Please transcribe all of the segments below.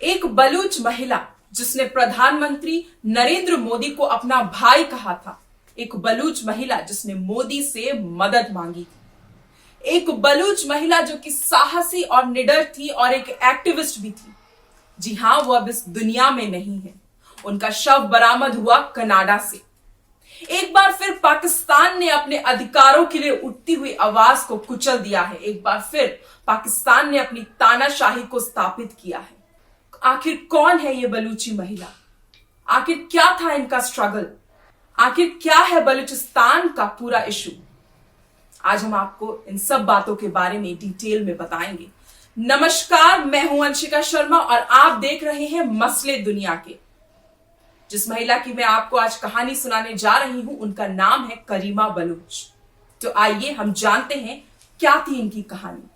एक बलूच महिला जिसने प्रधानमंत्री नरेंद्र मोदी को अपना भाई कहा था, एक बलूच महिला जिसने मोदी से मदद मांगी थी, एक बलूच महिला जो कि साहसी और निडर थी और एक एक्टिविस्ट भी थी। जी हां, वो अब इस दुनिया में नहीं है। उनका शव बरामद हुआ कनाडा से। एक बार फिर पाकिस्तान ने अपने अधिकारों के लिए उठती हुई आवाज को कुचल दिया है। एक बार फिर पाकिस्तान ने अपनी तानाशाही को स्थापित किया है। आखिर कौन है ये बलूची महिला? आखिर क्या था इनका स्ट्रगल? आखिर क्या है बलूचिस्तान का पूरा इशू? आज हम आपको इन सब बातों के बारे में डिटेल में बताएंगे। नमस्कार, मैं हूं अंशिका शर्मा और आप देख रहे हैं मसले दुनिया के। जिस महिला की मैं आपको आज कहानी सुनाने जा रही हूं, उनका नाम है करीमा बलूच। तो आइए हम जानते हैं क्या थी इनकी कहानी।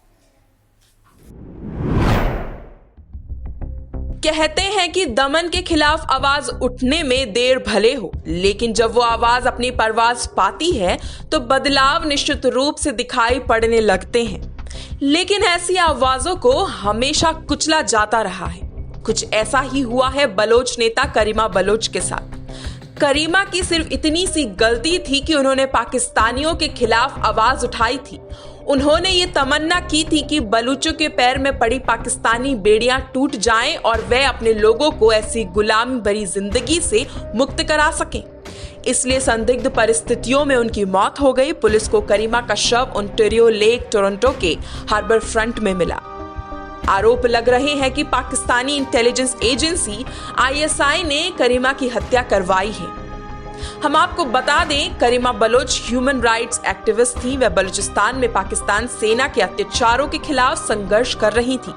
कहते हैं कि दमन के खिलाफ आवाज उठने में देर भले हो, लेकिन जब वो आवाज अपनी परवाज पाती है तो बदलाव निश्चित रूप से दिखाई पड़ने लगते हैं। लेकिन ऐसी आवाजों को हमेशा कुचला जाता रहा है। कुछ ऐसा ही हुआ है बलोच नेता करीमा बलोच के साथ। करीमा की सिर्फ इतनी सी गलती थी कि उन्होंने पाकिस्तानियों के खिलाफ आवाज उठाई थी। उन्होंने ये तमन्ना की थी कि बलूचों के पैर में पड़ी पाकिस्तानी बेड़ियां टूट जाएं और वे अपने लोगों को ऐसी गुलामी भरी जिंदगी से मुक्त करा सकें। इसलिए संदिग्ध परिस्थितियों में उनकी मौत हो गई। पुलिस को करीमा का शव ओंटारियो लेक टोरंटो के हार्बर फ्रंट में मिला। आरोप लग रहे हैं कि पाकिस्तानी इंटेलिजेंस एजेंसी ISI ने करीमा की हत्या करवाई है। हम आपको बता दें, करीमा बलोच ह्यूमन राइट्स एक्टिविस्ट थी। वह बलूचिस्तान में पाकिस्तान सेना के अत्याचारों के खिलाफ संघर्ष कर रही थी।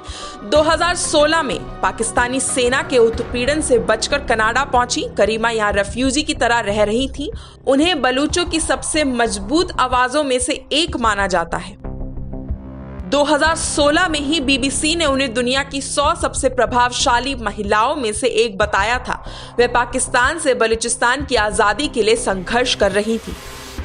2016 में पाकिस्तानी सेना के उत्पीड़न से बचकर कनाडा पहुंची। करीमा यहां रेफ्यूजी की तरह रह रही थी। उन्हें बलूचों की सबसे मजबूत आवाजों में से एक माना जाता है। 2016 में ही BBC ने उन्हें दुनिया की 100 सबसे प्रभावशाली महिलाओं में से एक बताया था। वे पाकिस्तान से बलूचिस्तान की आजादी के लिए संघर्ष कर रही थी।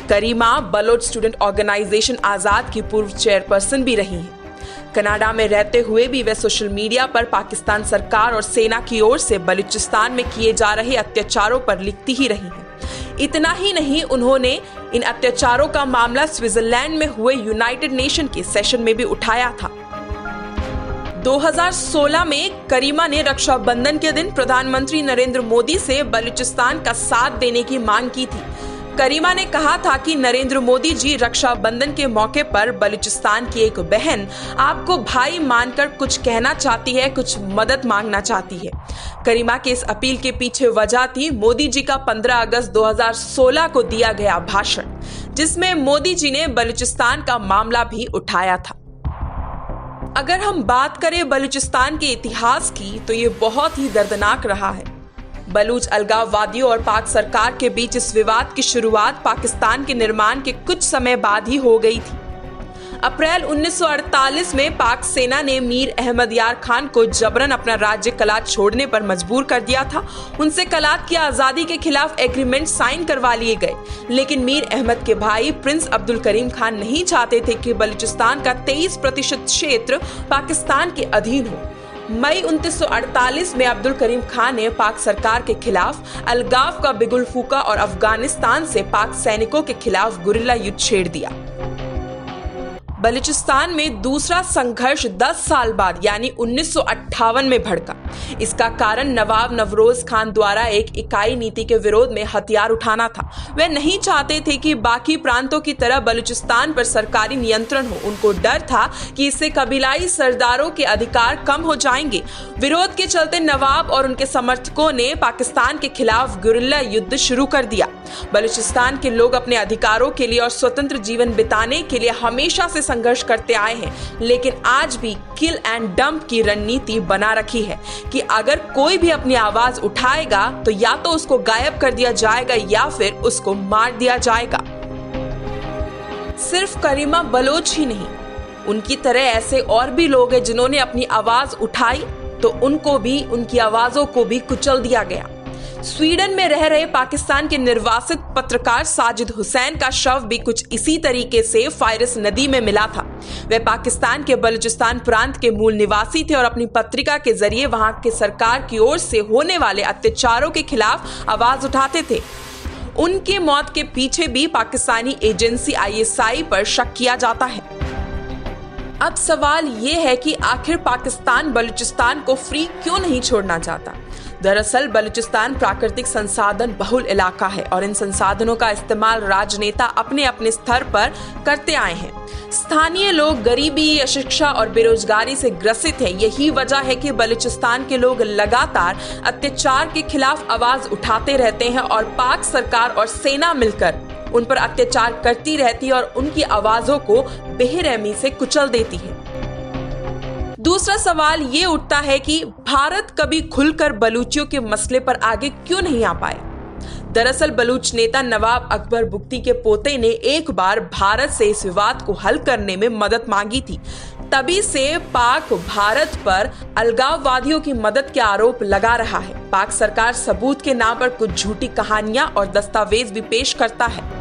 करीमा बलोच स्टूडेंट ऑर्गेनाइजेशन आजाद की पूर्व चेयरपर्सन भी रही हैं। कनाडा में रहते हुए भी वे सोशल मीडिया पर पाकिस्तान सरकार और सेना की ओर से बलूचिस्तान में किए जा रहे अत्याचारों पर लिखती ही रही हैं। इतना ही नहीं, उन्होंने इन अत्याचारों का मामला स्विट्जरलैंड में हुए यूनाइटेड नेशन के सेशन में भी उठाया था। 2016 में करीमा ने रक्षाबंधन के दिन प्रधानमंत्री नरेंद्र मोदी से बलूचिस्तान का साथ देने की मांग की थी। करीमा ने कहा था कि नरेंद्र मोदी जी रक्षाबंधन के मौके पर बलूचिस्तान की एक बहन आपको भाई मानकर कुछ कहना चाहती है, कुछ मदद मांगना चाहती है। करीमा के इस अपील के पीछे वजह थी मोदी जी का 15 अगस्त 2016 को दिया गया भाषण, जिसमें मोदी जी ने बलूचिस्तान का मामला भी उठाया था। अगर हम बात करें बलूचिस्तान के इतिहास की, तो ये बहुत ही दर्दनाक रहा है। बलूच अलगाववादियों और पाक सरकार के बीच इस विवाद की शुरुआत पाकिस्तान के निर्माण के कुछ समय बाद ही हो गई थी। अप्रैल 1948 में पाक सेना ने मीर अहमद यार खान को जबरन अपना राज्य कलात छोड़ने पर मजबूर कर दिया था। उनसे कलात की आजादी के खिलाफ एग्रीमेंट साइन करवा लिए गए, लेकिन मीर अहमद के भाई प्रिंस अब्दुल करीम खान नहीं चाहते थे कि बलूचिस्तान का 23% क्षेत्र पाकिस्तान के अधीन हो। मई 1948 में अब्दुल करीम खान ने पाक सरकार के खिलाफ अलगाव का बिगुल फूका और अफगानिस्तान से पाक सैनिकों के खिलाफ गुरिल्ला युद्ध छेड़ दिया। बलूचिस्तान में दूसरा संघर्ष 10 साल बाद यानी 1958 में भड़का। इसका कारण नवाब नवरोज खान द्वारा एक इकाई नीति के विरोध में हथियार उठाना था। वे नहीं चाहते थे कि बाकी प्रांतों की तरह बलूचिस्तान पर सरकारी नियंत्रण हो। उनको डर था कि इससे कबीलाई सरदारों के अधिकार कम हो जाएंगे। विरोध के चलते नवाब और उनके समर्थकों ने पाकिस्तान के खिलाफ गुरिल्ला युद्ध शुरू कर दिया। बलूचिस्तान के लोग अपने अधिकारों के लिए और स्वतंत्र जीवन बिताने के लिए हमेशा से संघर्ष करते आए हैं, लेकिन आज भी किल एंड डंप की रणनीति बना रखी है कि अगर कोई भी अपनी आवाज उठाएगा तो या तो उसको गायब कर दिया जाएगा या फिर उसको मार दिया जाएगा। सिर्फ करीमा बलोच ही नहीं, उनकी तरह ऐसे और भी लोग हैं जिन्होंने अपनी आवाज उठाई तो उनको भी, उनकी आवाजों को भी कुचल दिया गया। स्वीडन में रह रहे पाकिस्तान के निर्वासित पत्रकार साजिद हुसैन का शव भी कुछ इसी तरीके से फायरस नदी में मिला था। वे पाकिस्तान के बलूचिस्तान प्रांत के मूल निवासी थे और अपनी पत्रिका के जरिए वहां के सरकार की ओर से होने वाले अत्याचारों के खिलाफ आवाज उठाते थे। उनके मौत के पीछे भी पाकिस्तानी एजेंसी ISI पर शक किया जाता है। अब सवाल ये है कि आखिर पाकिस्तान बलूचिस्तान को फ्री क्यों नहीं छोड़ना चाहता। दरअसल बलूचिस्तान प्राकृतिक संसाधन बहुल इलाका है और इन संसाधनों का इस्तेमाल राजनेता अपने अपने स्तर पर करते आए हैं। स्थानीय लोग गरीबी, अशिक्षा और बेरोजगारी से ग्रसित हैं। यही वजह है कि बलूचिस्तान के लोग लगातार अत्याचार के खिलाफ आवाज उठाते रहते हैं और पाक सरकार और सेना मिलकर उन पर अत्याचार करती रहती है और उनकी आवाजों को बेरहमी से कुचल देती है। दूसरा सवाल ये उठता है कि भारत कभी खुलकर बलूचियों के मसले पर आगे क्यों नहीं आ पाए। दरअसल बलूच नेता नवाब अकबर बुख्ती के पोते ने एक बार भारत से इस विवाद को हल करने में मदद मांगी थी। तभी से पाक भारत पर अलगाववादियों की मदद के आरोप लगा रहा है। पाक सरकार सबूत के नाम पर कुछ झूठी कहानियां और दस्तावेज भी पेश करता है।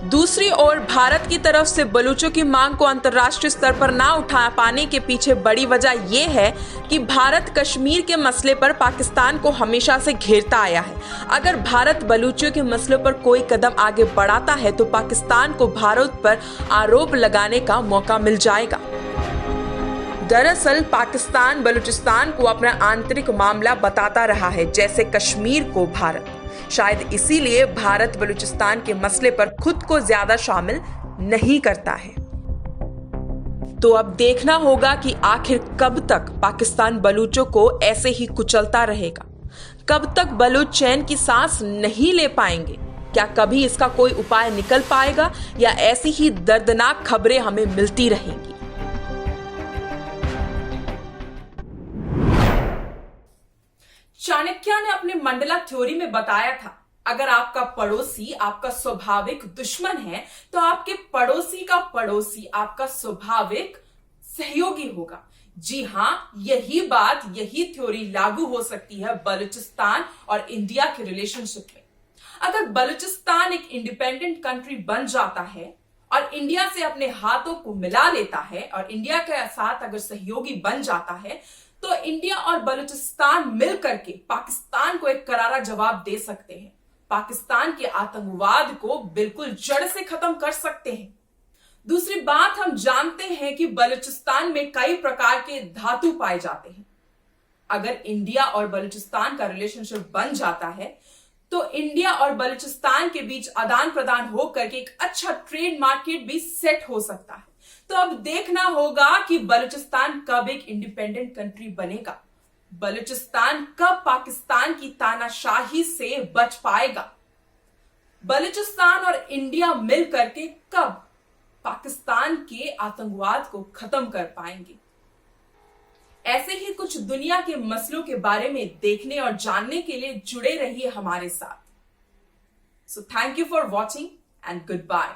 दूसरी ओर भारत की तरफ से बलूचों की मांग को अंतर्राष्ट्रीय स्तर पर ना उठा पाने के पीछे बड़ी वजह यह है कि भारत कश्मीर के मसले पर पाकिस्तान को हमेशा से घेरता आया है। अगर भारत बलूचियों के मसले पर कोई कदम आगे बढ़ाता है तो पाकिस्तान को भारत पर आरोप लगाने का मौका मिल जाएगा। दरअसल पाकिस्तान बलूचिस्तान को अपना आंतरिक मामला बताता रहा है, जैसे कश्मीर को भारत। शायद इसीलिए भारत बलूचिस्तान के मसले पर खुद को ज्यादा शामिल नहीं करता है। तो अब देखना होगा कि आखिर कब तक पाकिस्तान बलूचों को ऐसे ही कुचलता रहेगा। कब तक बलूच चैन की सांस नहीं ले पाएंगे। क्या कभी इसका कोई उपाय निकल पाएगा या ऐसी ही दर्दनाक खबरें हमें मिलती रहेंगी। चाणक्य ने अपने मंडला थ्योरी में बताया था, अगर आपका पड़ोसी आपका स्वाभाविक दुश्मन है तो आपके पड़ोसी का पड़ोसी आपका स्वाभाविक सहयोगी होगा। जी हां, यही थ्योरी लागू हो सकती है बलूचिस्तान और इंडिया के रिलेशनशिप में। अगर बलूचिस्तान एक इंडिपेंडेंट कंट्री बन जाता है और इंडिया से अपने हाथों को मिला लेता है और इंडिया के साथ अगर सहयोगी बन जाता है तो इंडिया और बलूचिस्तान मिलकर के पाकिस्तान को एक करारा जवाब दे सकते हैं। पाकिस्तान के आतंकवाद को बिल्कुल जड़ से खत्म कर सकते हैं। दूसरी बात, हम जानते हैं कि बलूचिस्तान में कई प्रकार के धातु पाए जाते हैं। अगर इंडिया और बलूचिस्तान का रिलेशनशिप बन जाता है तो इंडिया और बलूचिस्तान के बीच आदान प्रदान होकर के एक अच्छा ट्रेड मार्केट भी सेट हो सकता है। तो अब देखना होगा कि बलूचिस्तान कब एक इंडिपेंडेंट कंट्री बनेगा। बलूचिस्तान कब पाकिस्तान की तानाशाही से बच पाएगा। बलूचिस्तान और इंडिया मिलकर के कब पाकिस्तान के आतंकवाद को खत्म कर पाएंगे। ऐसे ही कुछ दुनिया के मसलों के बारे में देखने और जानने के लिए जुड़े रहिए हमारे साथ। So thank you for watching and good bye.